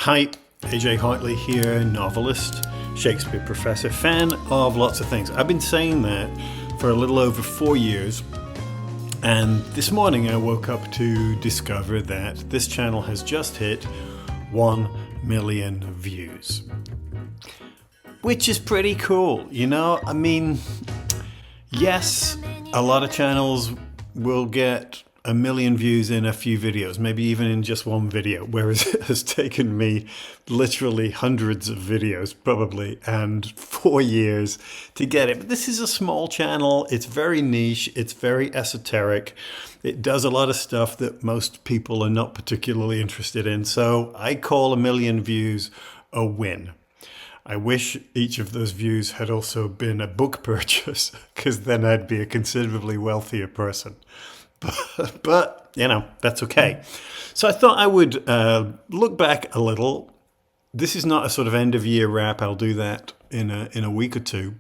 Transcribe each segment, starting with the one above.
Hi, AJ Hartley here, novelist, Shakespeare professor, fan of lots of things. I've been saying that for a little over 4 years, and this morning I woke up to discover that this channel has just hit 1 million views. Which is pretty cool, you know? I mean, yes, a lot of channels will get 1 million views in a few videos, maybe even in just one video, whereas it has taken me literally hundreds of videos probably and 4 years to get it. But this is a small channel. It's very niche. It's very esoteric. It does a lot of stuff that most people are not particularly interested in. So I call 1 million views a win. I wish each of those views had also been a book purchase, because then I'd be a considerably wealthier person. But you know, that's okay. So I thought I would look back a little. This is not a sort of end of year wrap. I'll do that in a week or two.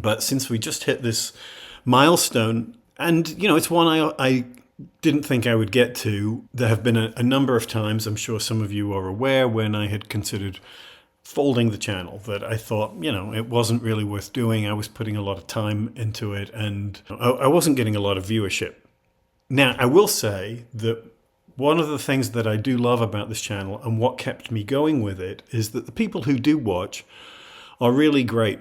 But since we just hit this milestone, and you know, it's one I didn't think I would get to. There have been a number of times, I'm sure some of you are aware, when I had considered folding the channel, that I thought, you know, it wasn't really worth doing. I was putting a lot of time into it, and I wasn't getting a lot of viewership. Now, I will say that one of the things that I do love about this channel and what kept me going with it is that the people who do watch are really great.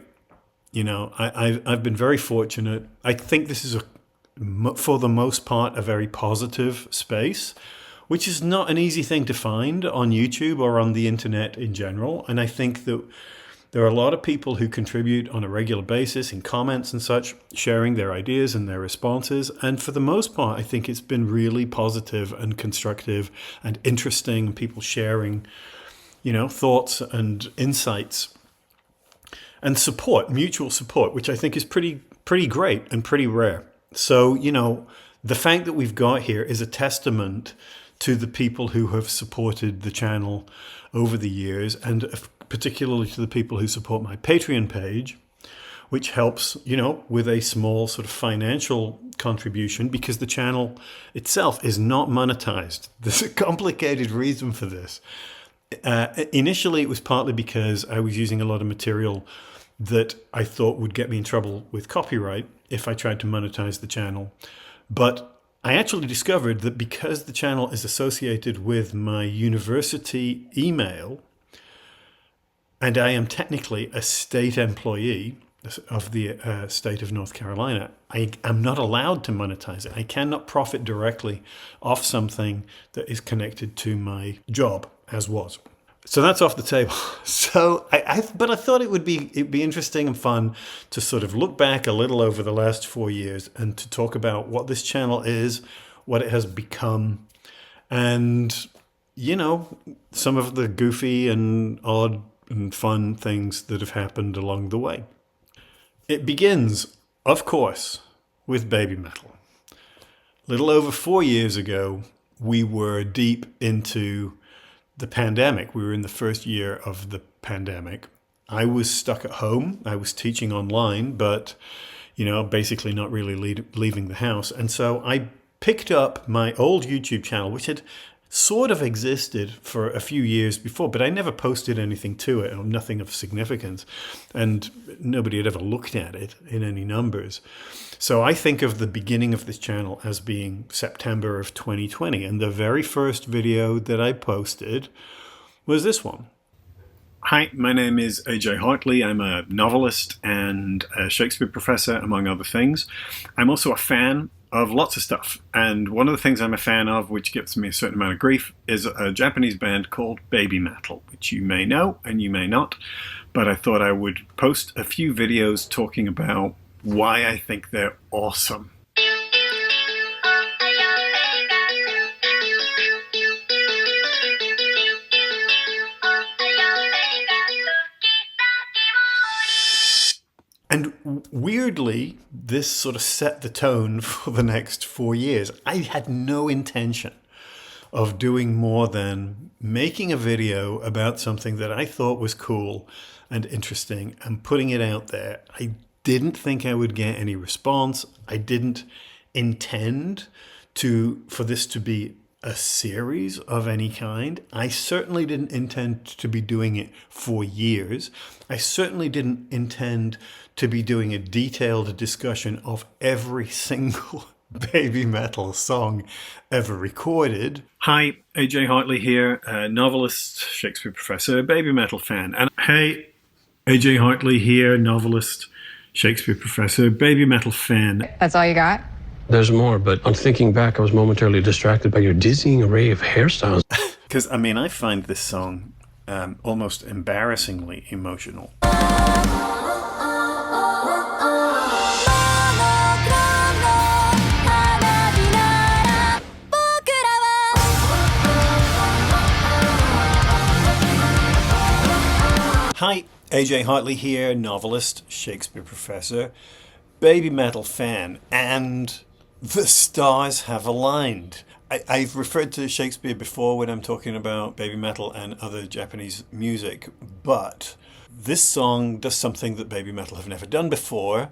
You know, I've been very fortunate. I think this is, for the most part, a very positive space, which is not an easy thing to find on YouTube or on the internet in general. And I think that there are a lot of people who contribute on a regular basis in comments and such, sharing their ideas and their responses. And for the most part, I think it's been really positive and constructive and interesting. People sharing, you know, thoughts and insights and support, mutual support, which I think is pretty great and pretty rare. So, you know, the fact that we've got here is a testament to the people who have supported the channel over the years, and particularly to the people who support my Patreon page, which helps, you know, with a small sort of financial contribution, because the channel itself is not monetized. There's a complicated reason for this. Initially, it was partly because I was using a lot of material that I thought would get me in trouble with copyright if I tried to monetize the channel. But I actually discovered that because the channel is associated with my university email, and I am technically a state employee of the state of North Carolina, I am not allowed to monetize it. I cannot profit directly off something that is connected to my job, as was. So that's off the table. So, but I thought it'd be interesting and fun to sort of look back a little over the last 4 years and to talk about what this channel is, what it has become, and, you know, some of the goofy and odd and fun things that have happened along the way. It begins, of course, with baby metal. Little over 4 years ago, we were deep into the pandemic. We were in the first year of the pandemic. I was stuck at home. I was teaching online, but, you know, basically not really leaving the house. And so I picked up my old YouTube channel, which had sort of existed for a few years before, but I never posted anything to it, or nothing of significance, and nobody had ever looked at it in any numbers. So I think of the beginning of this channel as being September of 2020, and the very first video that I posted was this one. Hi, my name is AJ Hartley. I'm a novelist and a Shakespeare professor, among other things. I'm also a fan of lots of stuff, and one of the things I'm a fan of, which gives me a certain amount of grief, is a Japanese band called Baby Metal, which you may know and you may not, but I thought I would post a few videos talking about why I think they're awesome. And weirdly, this sort of set the tone for the next 4 years. I had no intention of doing more than making a video about something that I thought was cool and interesting and putting it out there. I didn't think I would get any response. I didn't intend for this to be a series of any kind. I certainly didn't intend to be doing it for years. I certainly didn't intend to be doing a detailed discussion of every single baby metal song ever recorded. Hi, AJ Hartley here, novelist, Shakespeare professor, baby metal fan. And hey, AJ Hartley here, novelist, Shakespeare professor, baby metal fan. That's all you got? There's more, but on thinking back, I was momentarily distracted by your dizzying array of hairstyles. Because, I mean, I find this song almost embarrassingly emotional. Hi, AJ Hartley here, novelist, Shakespeare professor, baby metal fan, and the stars have aligned. I've referred to Shakespeare before when I'm talking about baby metal and other Japanese music, but this song does something that baby metal have never done before.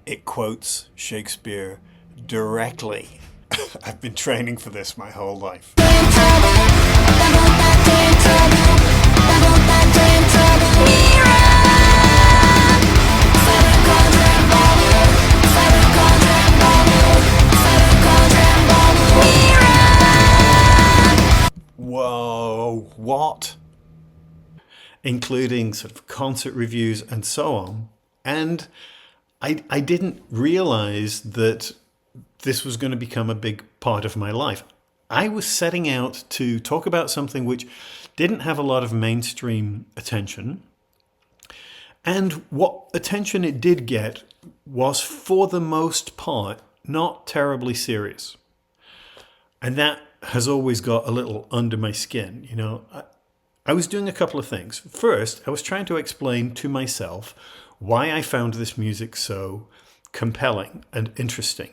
It quotes Shakespeare directly. I've been training for this my whole life. Whoa, what? Including sort of concert reviews and so on. And I didn't realize that this was going to become a big part of my life. I was setting out to talk about something which didn't have a lot of mainstream attention. And what attention it did get was, for the most part, not terribly serious. And that has always got a little under my skin. You know, I was doing a couple of things. First, I was trying to explain to myself why I found this music so compelling and interesting.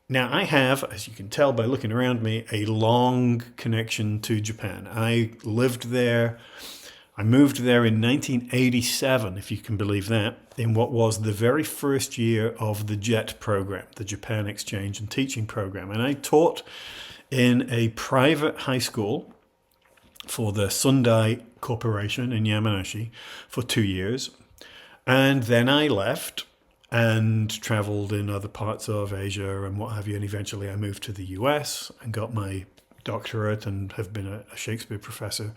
Now, I have, as you can tell by looking around me, a long connection to Japan. I lived there. I moved there in 1987, if you can believe that, in what was the very first year of the JET program, the Japan Exchange and Teaching Program. And I taught in a private high school for the Sundai Corporation in Yamanashi for 2 years. And then I left and traveled in other parts of Asia and what have you. And eventually I moved to the US and got my doctorate and have been a Shakespeare professor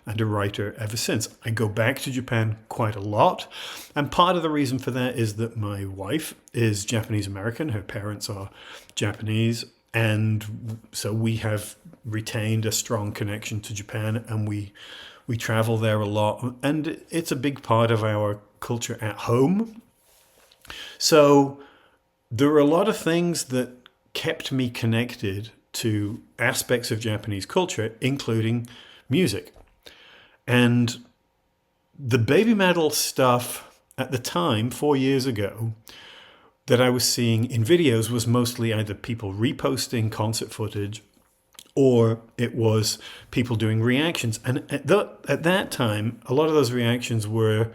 and a writer ever since. I go back to Japan quite a lot. And part of the reason for that is that my wife is Japanese American. Her parents are Japanese. And so we have retained a strong connection to Japan, and we travel there a lot. And it's a big part of our culture at home. So there were a lot of things that kept me connected to aspects of Japanese culture, including music. And the baby metal stuff at the time, 4 years ago, that I was seeing in videos was mostly either people reposting concert footage or it was people doing reactions. And at that time, a lot of those reactions were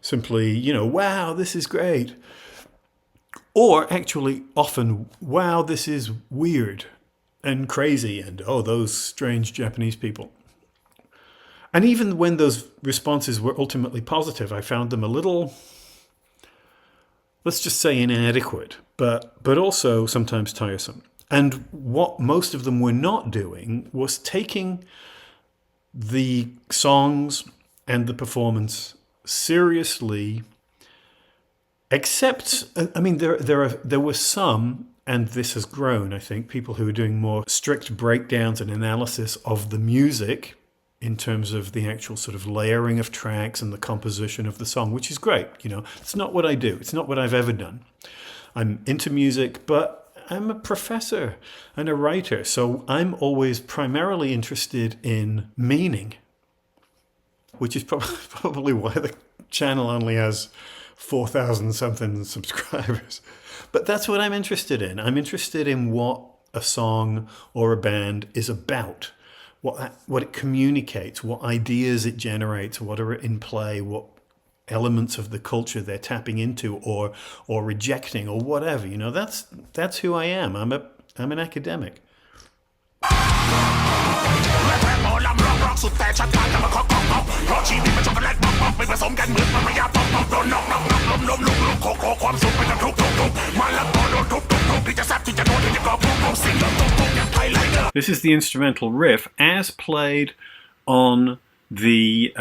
simply, you know, wow, this is great. Or actually often, wow, this is weird and crazy, and oh, those strange Japanese people. And even when those responses were ultimately positive, I found them a little, let's just say, inadequate, but also sometimes tiresome. And what most of them were not doing was taking the songs and the performance seriously, except, I mean, there were some, and this has grown, I think, people who are doing more strict breakdowns and analysis of the music in terms of the actual sort of layering of tracks and the composition of the song, which is great. You know, it's not what I do. It's not what I've ever done. I'm into music, but I'm a professor and a writer. So I'm always primarily interested in meaning, which is probably why the channel only has 4,000 something subscribers. But that's what I'm interested in. I'm interested in what a song or a band is about, what it communicates, what ideas it generates, what are in play, what elements of the culture they're tapping into or rejecting or whatever. You know, that's who I am. I'm an academic. สุดแต่ชัดตาจะมาเคาะเพราะชีวิตมันช็อกโกแลตป๊อกไม่ผสมกันเหมือนมันไม่ยาป๊อกโดนน็อกล้มลุกโคความสุขมันจะทุกมันแล้วพอโดนทุบที่จะแซ่บที่จะโดนที่จะกอบทุบสิ่งทุกอย่างไทยไลเดอร์ This is the instrumental riff as played on the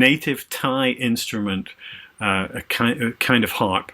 native Thai instrument, a kind of harp.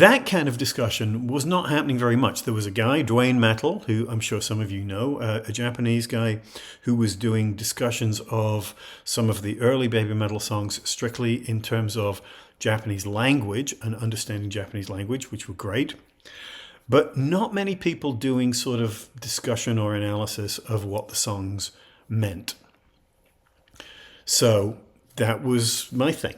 That kind of discussion was not happening very much. There was a guy, Dwayne Metal, who I'm sure some of you know, a Japanese guy who was doing discussions of some of the early baby metal songs strictly in terms of Japanese language and understanding Japanese language, which were great. But not many people doing sort of discussion or analysis of what the songs meant. So that was my thing.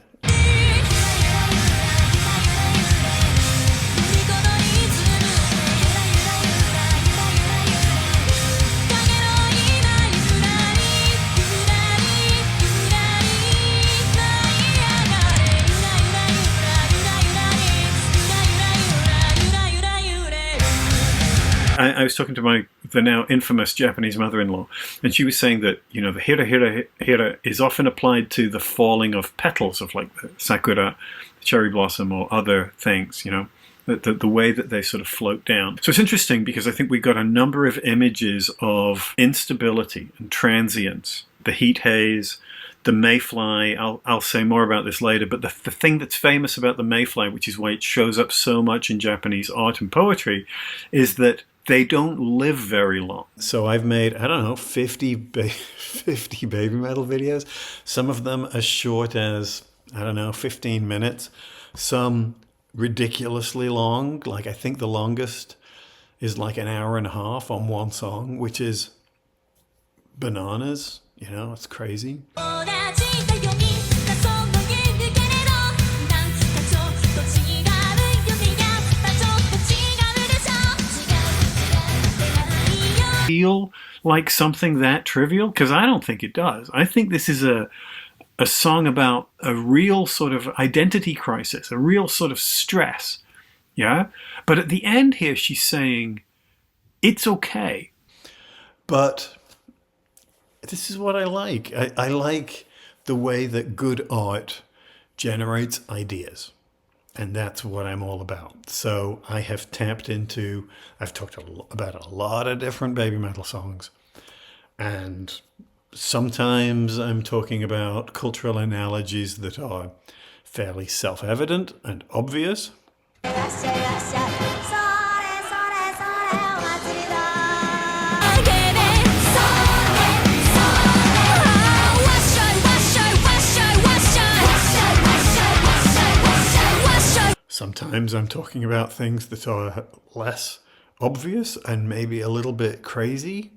I was talking to the now infamous Japanese mother-in-law, and she was saying that, you know, the hira hira hira is often applied to the falling of petals of like the sakura, cherry blossom, or other things, you know, the way that they sort of float down. So it's interesting because I think we got a number of images of instability and transience, the heat haze, the mayfly. I'll say more about this later, but the thing that's famous about the mayfly, which is why it shows up so much in Japanese art and poetry, is that they don't live very long. So I've made, I don't know, 50 baby metal videos. Some of them as short as, I don't know, 15 minutes. Some ridiculously long. Like I think the longest is like an hour and a half on one song, which is bananas. You know, it's crazy. Feel like something that trivial? Because I don't think it does. I think this is a song about a real sort of identity crisis, a real sort of stress. Yeah? But at the end here, she's saying, it's okay. But this is what I like. I like the way that good art generates ideas. And that's what I'm all about. So I have tapped into, I've talked about a lot of different baby metal songs. And sometimes I'm talking about cultural analogies that are fairly self-evident and obvious. Sometimes I'm talking about things that are less obvious and maybe a little bit crazy.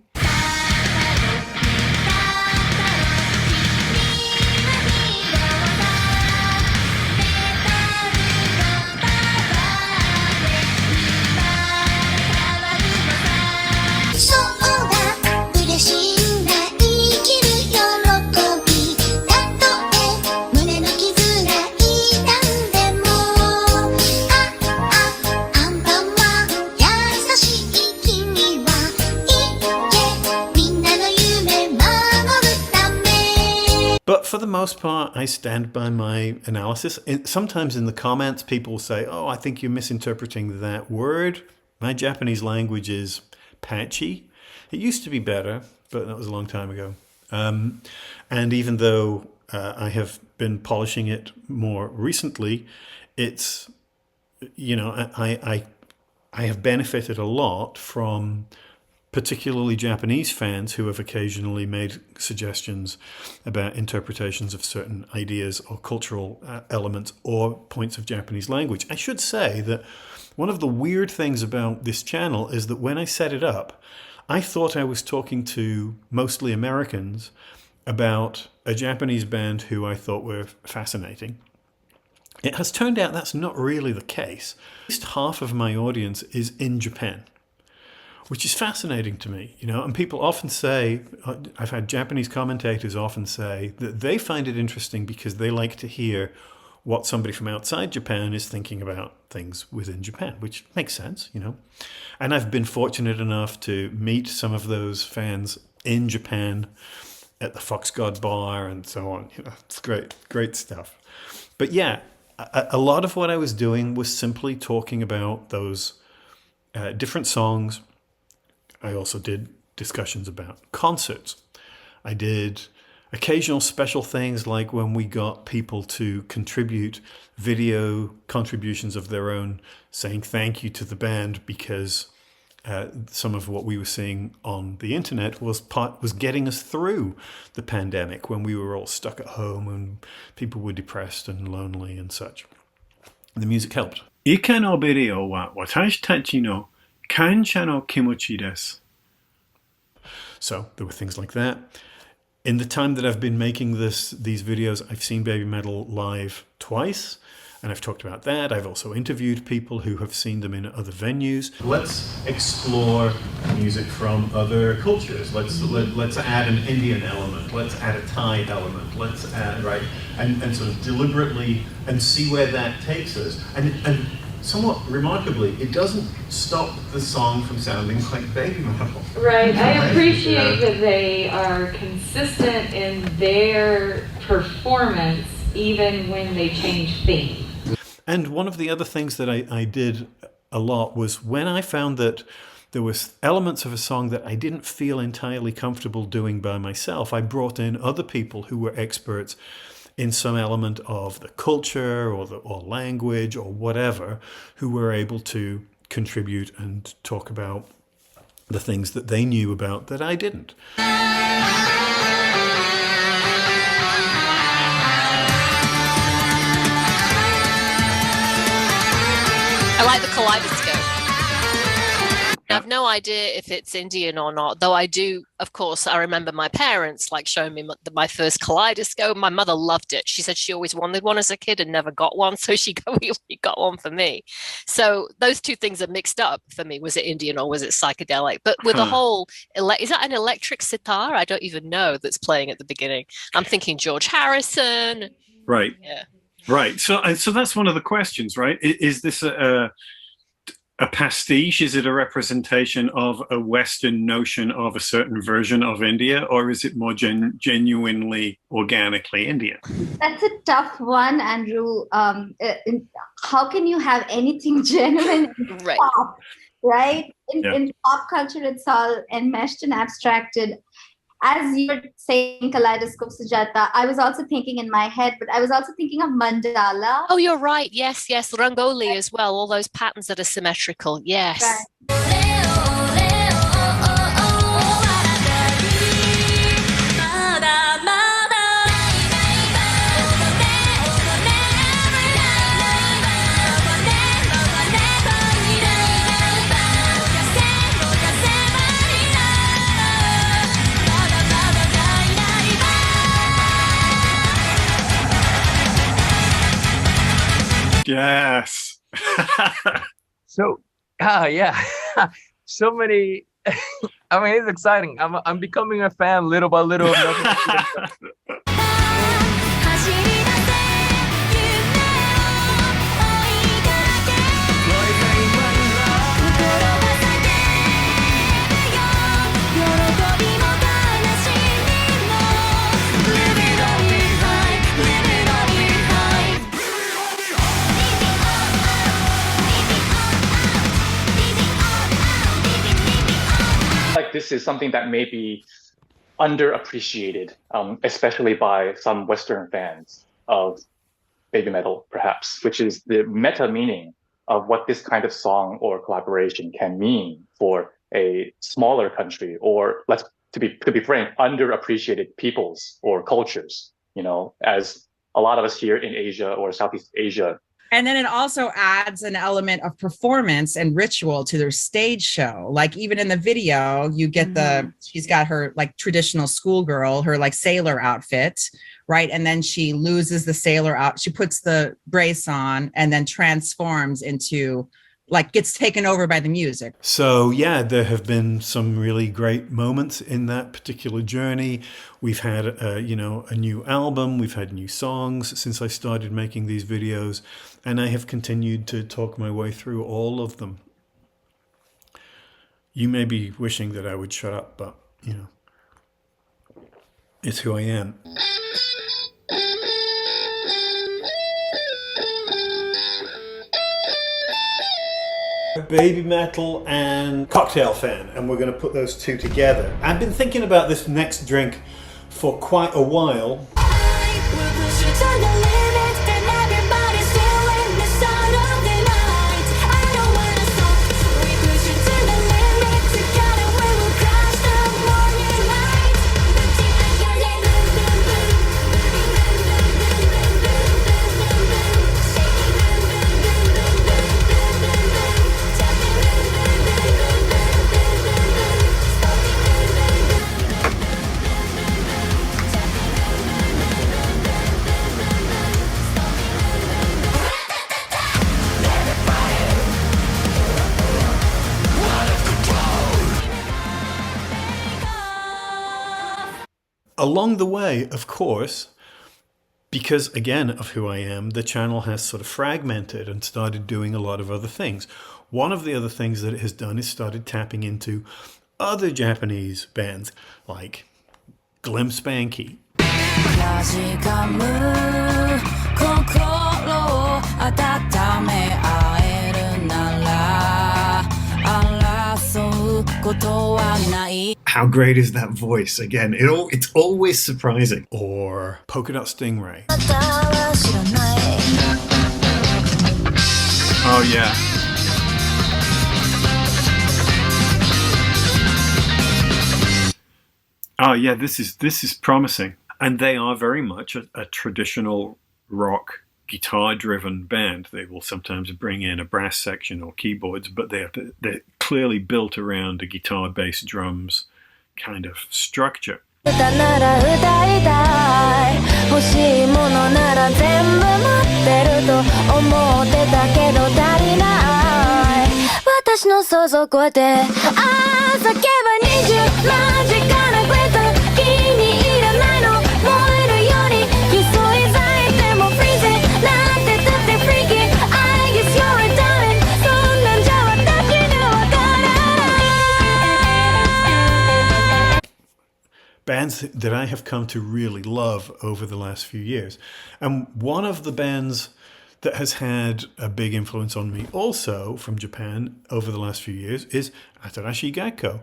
But for the most part, I stand by my analysis. Sometimes in the comments, people say, oh, I think you're misinterpreting that word. My Japanese language is patchy. It used to be better, but that was a long time ago. And even though I have been polishing it more recently, it's, you know, I have benefited a lot from particularly Japanese fans who have occasionally made suggestions about interpretations of certain ideas or cultural elements or points of Japanese language. I should say that one of the weird things about this channel is that when I set it up, I thought I was talking to mostly Americans about a Japanese band who I thought were fascinating. It has turned out that's not really the case. At least half of my audience is in Japan, which is fascinating to me, you know. And people often say, I've had Japanese commentators often say that they find it interesting because they like to hear what somebody from outside Japan is thinking about things within Japan, which makes sense, you know. And I've been fortunate enough to meet some of those fans in Japan at the Fox God Bar and so on. You know, it's great stuff. But yeah, a lot of what I was doing was simply talking about those different songs. I also did discussions about concerts. I did occasional special things like when we got people to contribute video contributions of their own, saying thank you to the band because some of what we were seeing on the internet was getting us through the pandemic when we were all stuck at home and people were depressed and lonely and such. The music helped. Ika no video wa watashi tachi no kansha no kimochi desu. So there were things like that. In the time that I've been making these videos, I've seen Baby Metal live twice, and I've talked about that. I've also interviewed people who have seen them in other venues. Let's explore music from other cultures. Let's add an Indian element. Let's add a Thai element. Let's add, right, and sort of deliberately and see where that takes us. And somewhat remarkably, it doesn't stop the song from sounding like Baby Metal. Right. I appreciate that they are consistent in their performance even when they change theme. And one of the other things that I did a lot was when I found that there was elements of a song that I didn't feel entirely comfortable doing by myself, I brought in other people who were experts in some element of the culture or language or whatever, who were able to contribute and talk about the things that they knew about that I didn't. I like the kaleidoscope. I have no idea if it's Indian or not, though I do, of course, I remember my parents like showing me my first kaleidoscope. My mother loved it. She said she always wanted one as a kid and never got one, so she got one for me. So those two things are mixed up for me. Was it Indian or was it psychedelic? But with the whole, is that an electric sitar? I don't even know that's playing at the beginning. I'm thinking George Harrison. Right. Yeah. Right. So that's one of the questions, right? Is this a pastiche? Is it a representation of a Western notion of a certain version of India, or is it more genuinely, organically Indian? That's a tough one, Andrew. How can you have anything genuine in Right. pop, right? In pop culture, it's all enmeshed and abstracted. As you're saying kaleidoscope, Sujata, I was also thinking in my head, but I was also thinking of mandala. Oh, you're right. Yes. Rangoli as well. All those patterns that are symmetrical. Yes. Right. Yes. So, yeah, so many. I mean, it's exciting. I'm becoming a fan little by little. This is something that may be underappreciated, especially by some Western fans of Baby Metal, perhaps, which is the meta meaning of what this kind of song or collaboration can mean for a smaller country, or to be frank, underappreciated peoples or cultures, you know, as a lot of us here in Asia or Southeast Asia. And then it also adds an element of performance and ritual to their stage show. Like even in the video, you get she's got her like traditional schoolgirl, her like sailor outfit, right? And then she loses the sailor out. She puts the brace on and then transforms into like gets taken over by the music. So yeah, there have been some really great moments in that particular journey. We've had a new album, we've had new songs since I started making these videos, and I have continued to talk my way through all of them. You may be wishing that I would shut up, but it's who I am. Baby metal and cocktail fan, and we're going to put those two together. I've been thinking about this next drink for quite a while. Along the way, of course, because again of who I am, the channel has sort of fragmented and started doing a lot of other things. One of the other things that it has done is started tapping into other Japanese bands like Glim Spanky. How great is that voice? Again, it's always surprising. Or Polka Dot Stingray. Oh yeah. Oh yeah, this is promising. And they are very much a traditional rock guitar-driven band. They will sometimes bring in a brass section or keyboards, but they're clearly built around a guitar, bass, drums kind of structure. Bands that I have come to really love over the last few years. And one of the bands that has had a big influence on me also from Japan over the last few years is Atarashii Gakko.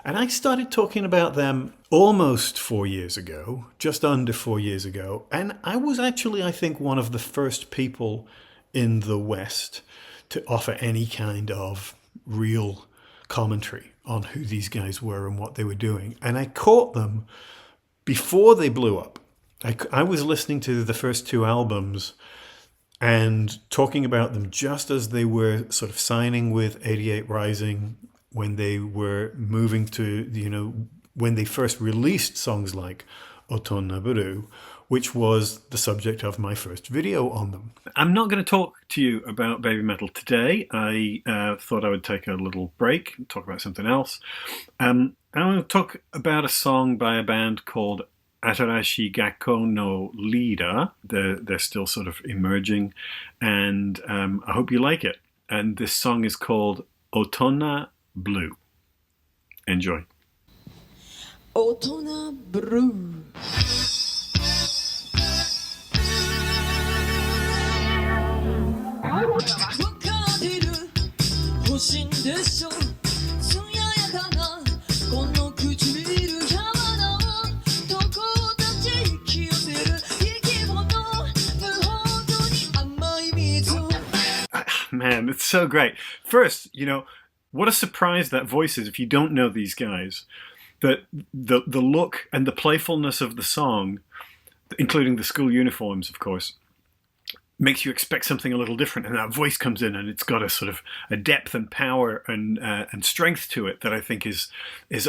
And I started talking about them almost 4 years ago, just under 4 years ago. And I was actually, I think, one of the first people in the West to offer any kind of real commentary on who these guys were and what they were doing. And I caught them before they blew up. I was listening to the first two albums and talking about them just as they were sort of signing with 88 Rising, when they were moving to, when they first released songs like Otonna Buru, which was the subject of my first video on them. I'm not going to talk to you about baby metal today. I thought I would take a little break and talk about something else. I'm going to talk about a song by a band called Atarashii Gakko no Leader. They're still sort of emerging, and I hope you like it. And this song is called Otonna Blue. Enjoy. Otonna Blue. Man, it's so great. First, what a surprise that voice is if you don't know these guys. That the look and the playfulness of the song, including the school uniforms, of course, makes you expect something a little different, and that voice comes in, and it's got a sort of a depth and power and strength to it that I think is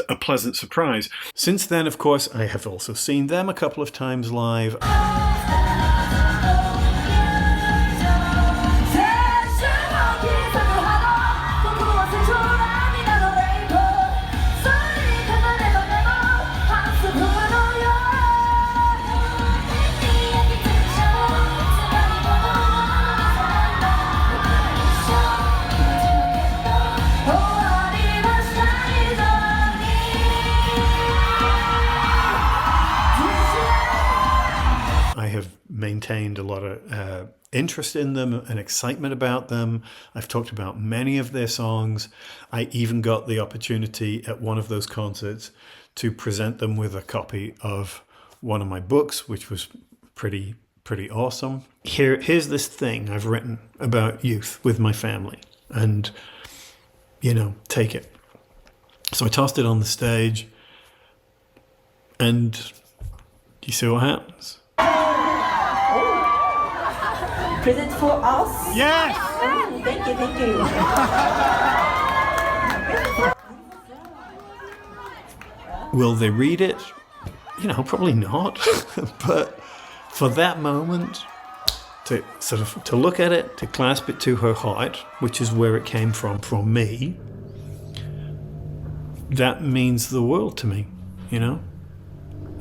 a pleasant surprise. Since then, of course, I have also seen them a couple of times live. Maintained a lot of interest in them and excitement about them. I've talked about many of their songs. I even got the opportunity at one of those concerts to present them with a copy of one of my books, which was pretty awesome. Here's this thing I've written about youth with my family, and take it. So I tossed it on the stage, and you see what happens. Present for us? Yes! Oh, thank you. Will they read it? Probably not. But for that moment, to look at it, to clasp it to her heart, which is where it came from me, that means the world to me,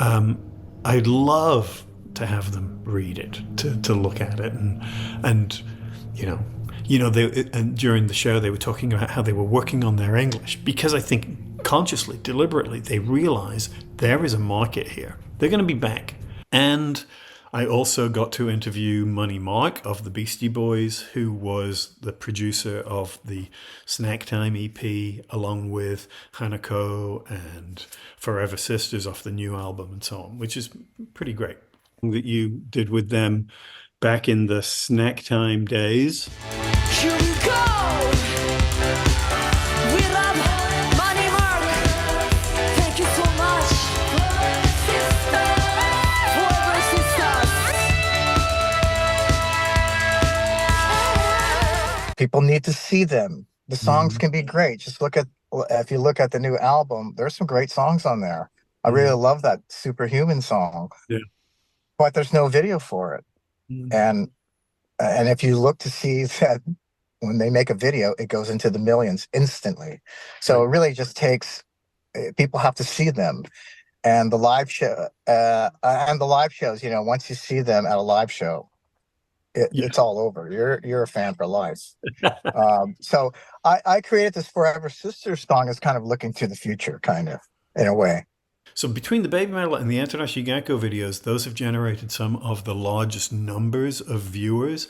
I'd love to have them read it, to look at it, and during the show they were talking about how they were working on their English, because I think consciously, deliberately, they realize there is a market here. They're going to be back. And I also got to interview Money Mark of the Beastie Boys, who was the producer of the Snack Time EP, along with Hanako and Forever Sisters off the new album and so on, which is pretty great. That you did with them back in the Snack Time days. Here we go. We love Money Mark. Thank you so much. Forever sisters. People need to see them. The songs can be great. If you look at the new album, there's some great songs on there. I really love that Superhuman song. Yeah. But there's no video for it. And if you look to see that when they make a video, it goes into the millions instantly. So it really just takes, people have to see them. And the live show, shows, once you see them at a live show, it's all over. You're a fan for life. So I created this Forever Sisters song as kind of looking to the future, kind of, in a way. So between the Baby Metal and the Atarashii Gakko videos, those have generated some of the largest numbers of viewers.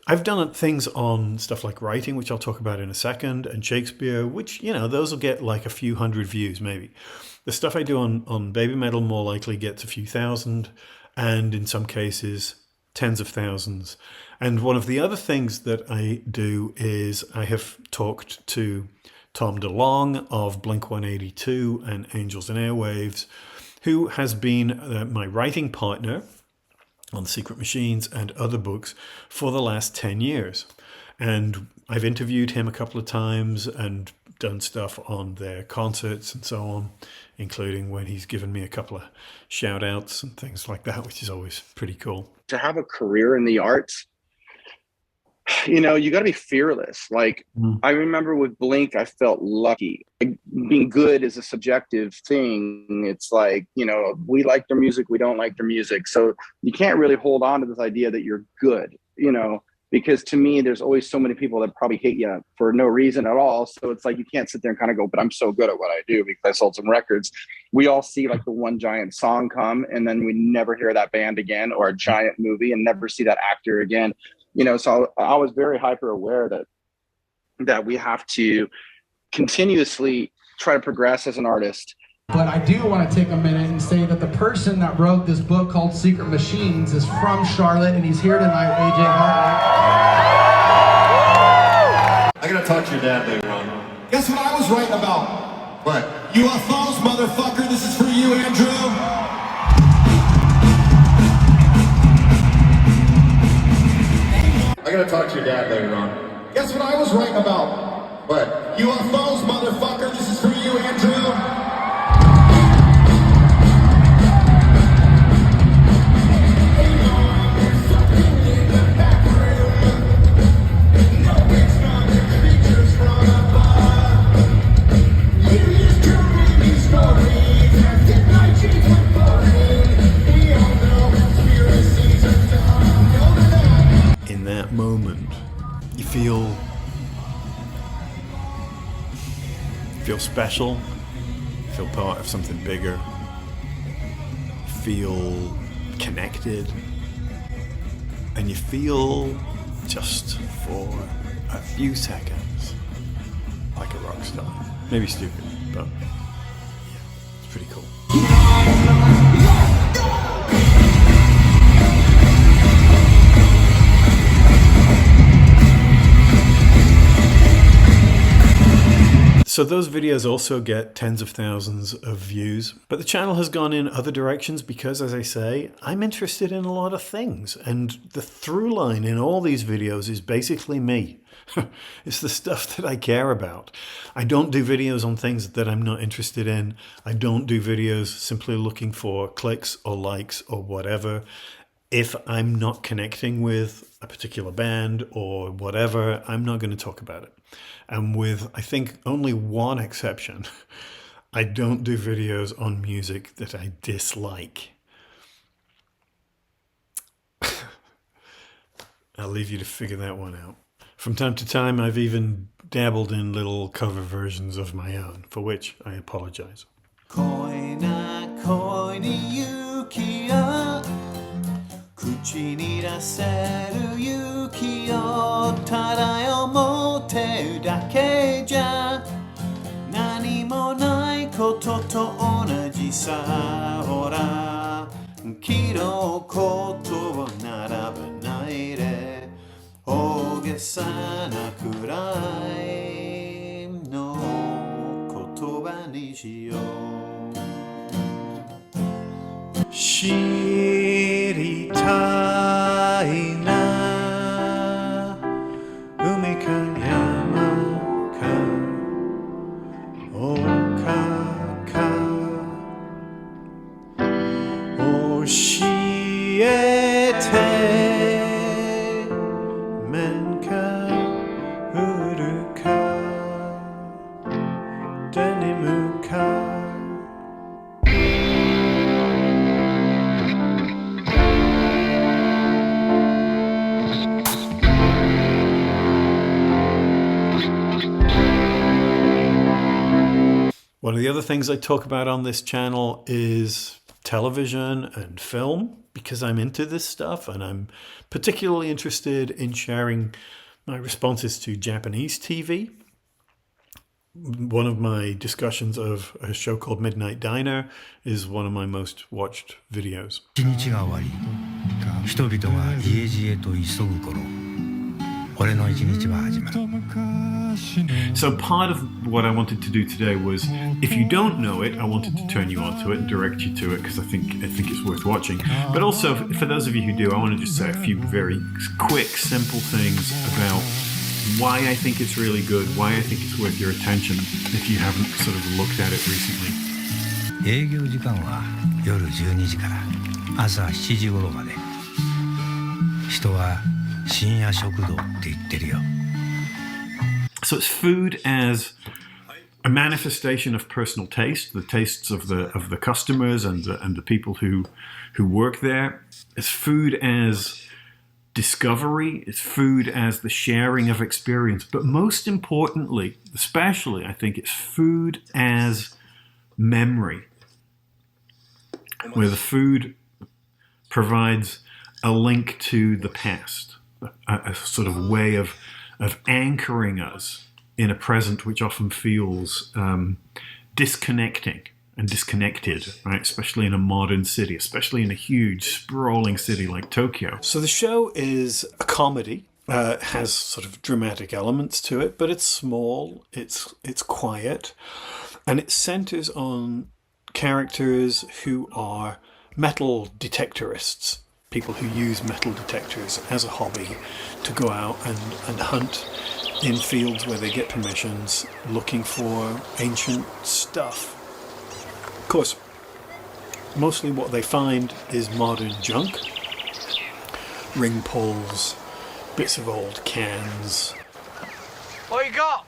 I've done things on stuff like writing, which I'll talk about in a second, and Shakespeare, which, those will get like a few hundred views maybe. The stuff I do on Baby Metal more likely gets a few thousand, and in some cases, tens of thousands. And one of the other things that I do is I have talked to Tom DeLonge of Blink-182 and Angels and Airwaves, who has been my writing partner on Secret Machines and other books for the last 10 years. And I've interviewed him a couple of times and done stuff on their concerts and so on, including when he's given me a couple of shout outs and things like that, which is always pretty cool. To have a career in the arts, you got to be fearless. Like, I remember with Blink, I felt lucky. Being good is a subjective thing. It's like, we like their music, we don't like their music. So you can't really hold on to this idea that you're good, because to me, there's always so many people that probably hate you for no reason at all. So it's like, you can't sit there and kind of go, but I'm so good at what I do because I sold some records. We all see like the one giant song come, and then we never hear that band again, or a giant movie and never see that actor again. So I was very hyper aware that we have to continuously try to progress as an artist. But I do want to take a minute and say that the person that wrote this book called Secret Machines is from Charlotte, and he's here tonight, AJ Hartley. I gotta talk to your dad later on. Guess what I was right about? What? UFOs, motherfucker. This is for you, Andrew. I gotta talk to your dad later on. Guess what I was right about? What? UFOs, motherfucker. This is for you, Andrew. In that moment, you feel special, you feel part of something bigger, you feel connected, and you feel just for a few seconds like a rock star. Maybe stupid, but yeah, it's pretty cool. So those videos also get tens of thousands of views, but the channel has gone in other directions because, as I say, I'm interested in a lot of things, and the through line in all these videos is basically me. It's the stuff that I care about. I don't do videos on things that I'm not interested in. I don't do videos simply looking for clicks or likes or whatever. If I'm not connecting with a particular band or whatever, I'm not going to talk about it. And with, I think, only one exception, I don't do videos on music that I dislike. I'll leave you to figure that one out. From time to time, I've even dabbled in little cover versions of my own, for which I apologize. 恋な恋に勇気を口に出せる勇気をただ思ってるだけじゃ何もないことと同じさほら昨日ことを並べないで大げさなくらいの言葉にしよう知りたいな海か山か丘か教えて面か古かデニムかOne of the other things I talk about on this channel is television and film, because I'm into this stuff and I'm particularly interested in sharing my responses to Japanese TV. One of my discussions of a show called Midnight Diner is one of my most watched videos. 一日が終わり、人々が家路へと急ぐ頃、俺の一日は始まる。 So part of what I wanted to do today was, if you don't know it, I wanted to turn you onto it and direct you to it because I think it's worth watching. But also, for those of you who do, I want to just say a few very quick, simple things about why I think it's really good, why I think it's worth your attention if you haven't sort of looked at it recently. 営業時間は夜12時から朝7時頃まで。人は深夜食堂って言ってるよ。 So it's food as a manifestation of personal taste, the tastes of the customers and the people who work there. It's food as discovery. It's food as the sharing of experience. But most importantly, especially, I think it's food as memory, where the food provides a link to the past, a sort of way of anchoring us in a present which often feels disconnecting and disconnected, right? Especially in a modern city, especially in a huge, sprawling city like Tokyo. So the show is a comedy. has sort of dramatic elements to it, but it's small, it's quiet, and it centers on characters who are metal detectorists, people who use metal detectors as a hobby to go out and hunt in fields where they get permissions, looking for ancient stuff. Of course, mostly what they find is modern junk, ring pulls, bits of old cans. What you got?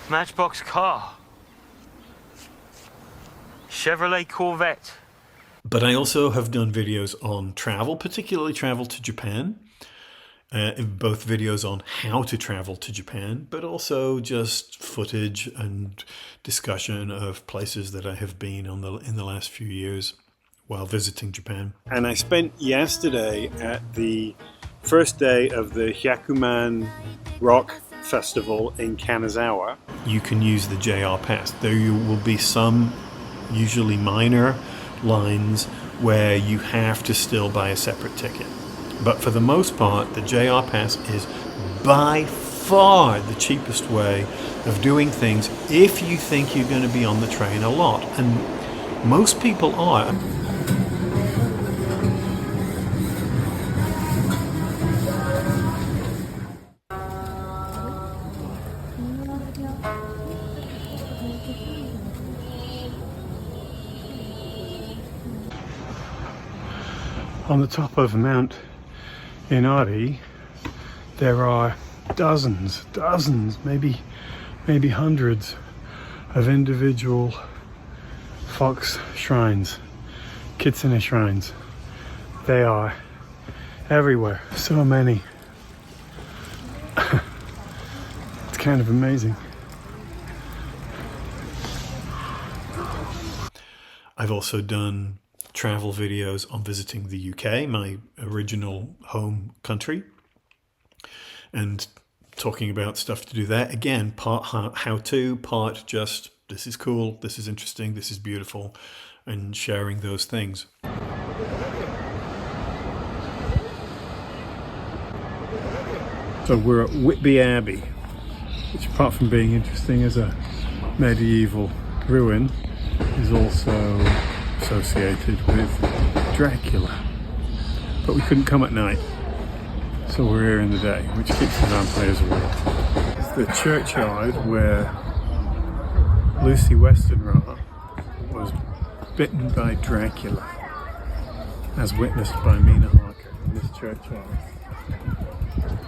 Matchbox car. Chevrolet Corvette. But I also have done videos on travel, particularly travel to Japan. Both videos on how to travel to Japan, but also just footage and discussion of places that I have been in the last few years while visiting Japan. And I spent yesterday at the first day of the Hyakuman Rock Festival in Kanazawa. You can use the JR Pass. There will be some, usually minor, lines where you have to still buy a separate ticket. But for the most part, the JR Pass is by far the cheapest way of doing things if you think you're going to be on the train a lot. And most people are. On the top of Mount Inari, there are dozens, maybe hundreds of individual fox shrines, kitsune shrines. They are everywhere, so many. It's kind of amazing. I've also done travel videos on visiting the UK, my original home country, and talking about stuff to do there. Again, part how to, part just this is cool, this is interesting, this is beautiful, and sharing those things. So we're at Whitby Abbey, which apart from being interesting as a medieval ruin, is also associated with Dracula. But we couldn't come at night, so we're here in the day, which keeps the vampires away. It's the churchyard where Lucy Westenra was bitten by Dracula, as witnessed by Mina Harker in this churchyard.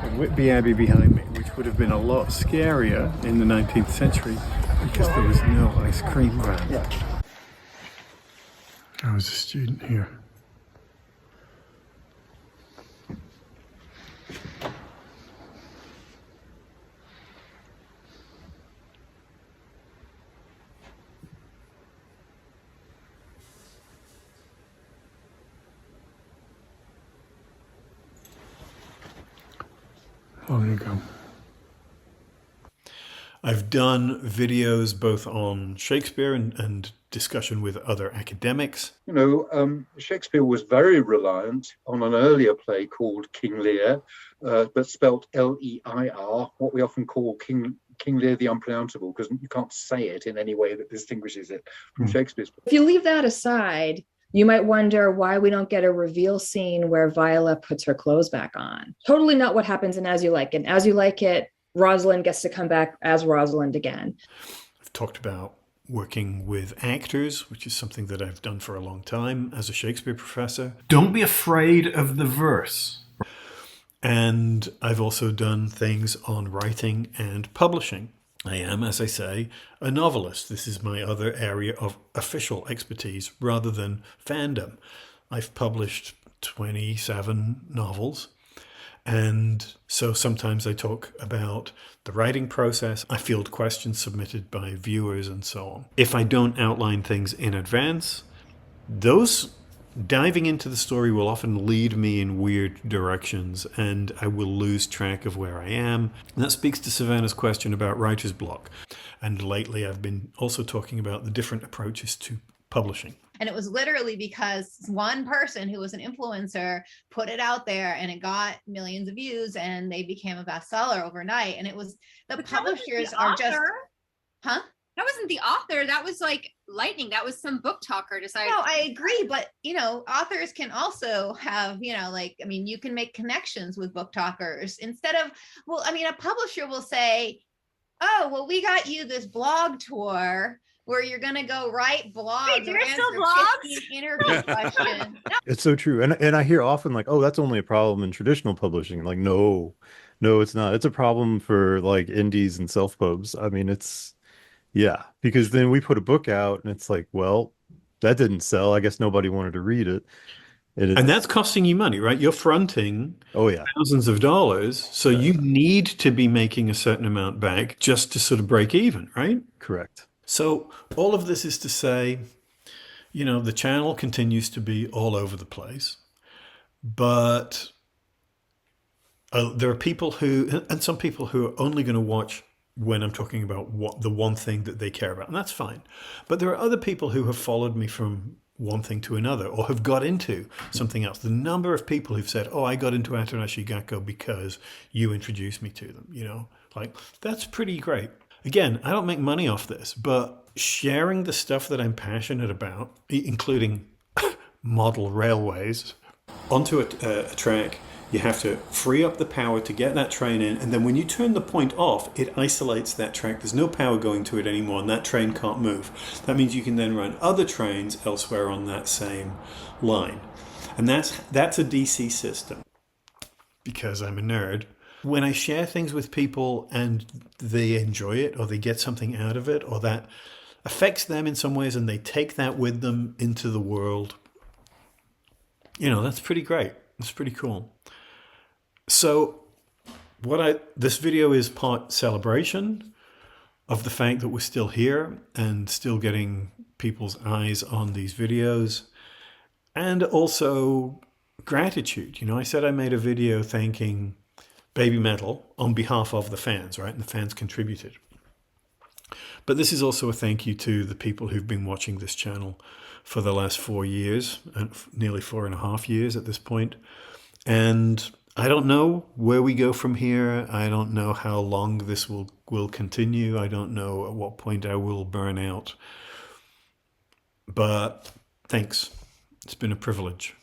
And Whitby Abbey behind me, which would have been a lot scarier in the 19th century because there was no ice cream van. Yeah. I was a student here. Oh, there you go. I've done videos both on Shakespeare and discussion with other academics. You know, Shakespeare was very reliant on an earlier play called King Lear, but spelt L-E-I-R, what we often call King Lear the Unpronounceable, because you can't say it in any way that distinguishes it from Shakespeare's. If you leave that aside, you might wonder why we don't get a reveal scene where Viola puts her clothes back on. Totally not what happens in As You Like It. In As You Like It, Rosalind gets to come back as Rosalind again. I've talked about working with actors, which is something that I've done for a long time as a Shakespeare professor. Don't be afraid of the verse. And I've also done things on writing and publishing. I am, as I say, a novelist. This is my other area of official expertise rather than fandom. I've published 27 novels. And so sometimes I talk about the writing process. I field questions submitted by viewers and so on. If I don't outline things in advance, those diving into the story will often lead me in weird directions and I will lose track of where I am. And that speaks to Savannah's question about writer's block. And lately I've been also talking about the different approaches to publishing. And it was literally because one person who was an influencer put it out there and it got millions of views and they became a bestseller overnight. And it was the publishers are just, huh? That wasn't the author. That was like lightning. That was some book talker decided. No, I agree. But, you know, authors can also have, you know, like, I mean, you can make connections with book talkers instead of, well, I mean, a publisher will say, oh, well, we got you this blog tour where you're going to go write blogs. Wait, there's still blogs? Interview questions. It's so true. And I hear often like, oh, that's only a problem in traditional publishing. Like, no, it's not. It's a problem for like indies and self-pubs. I mean, yeah, because then we put a book out and it's like, well, that didn't sell. I guess nobody wanted to read it. And that's costing you money, right? You're fronting thousands of dollars. So you need to be making a certain amount back just to sort of break even, right? Correct. So all of this is to say, you know, the channel continues to be all over the place. But there are people who, and some people who are only going to watch when I'm talking about the one thing that they care about, and that's fine. But there are other people who have followed me from one thing to another or have got into something else. The number of people who've said, oh, I got into Atarashii Gakko because you introduced me to them, you know, like that's pretty great. Again, I don't make money off this, but sharing the stuff that I'm passionate about, including model railways, onto a track, you have to free up the power to get that train in. And then when you turn the point off, it isolates that track. There's no power going to it anymore, and that train can't move. That means you can then run other trains elsewhere on that same line. And that's a DC system. Because I'm a nerd, when I share things with people and they enjoy it or they get something out of it or that affects them in some ways and they take that with them into the world, you know, that's pretty great. That's pretty cool. So this video is part celebration of the fact that we're still here and still getting people's eyes on these videos, and also gratitude. You know, I said I made a video thanking Baby Metal on behalf of the fans, right? And the fans contributed. But this is also a thank you to the people who've been watching this channel for the last 4 years, and nearly 4.5 years at this point. And I don't know where we go from here. I don't know how long this will continue. I don't know at what point I will burn out. But thanks. It's been a privilege.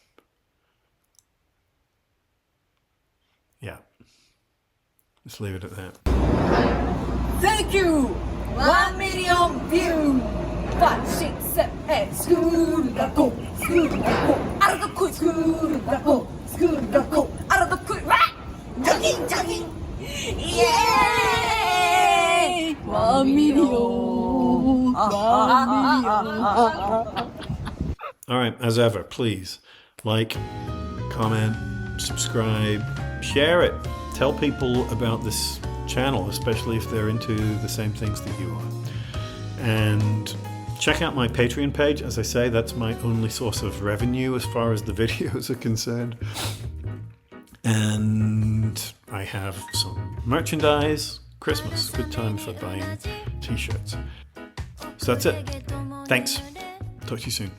Yeah. Let's leave it at that. Thank you! 1 million views! 5, 6, 7, 8, schoolがgo! Schoolがgo! Out of the quick! Schoolがgo! Schoolがgo! Out of the quick! Jogging! Jogging! Yay! 1 million! 1 million! All right, as ever, please like, comment, subscribe, share it. Tell people about this channel, especially if they're into the same things that you are. And check out my Patreon page. As I say, that's my only source of revenue as far as the videos are concerned. And I have some merchandise. Christmas, good time for buying t-shirts. So that's it. Thanks. Talk to you soon.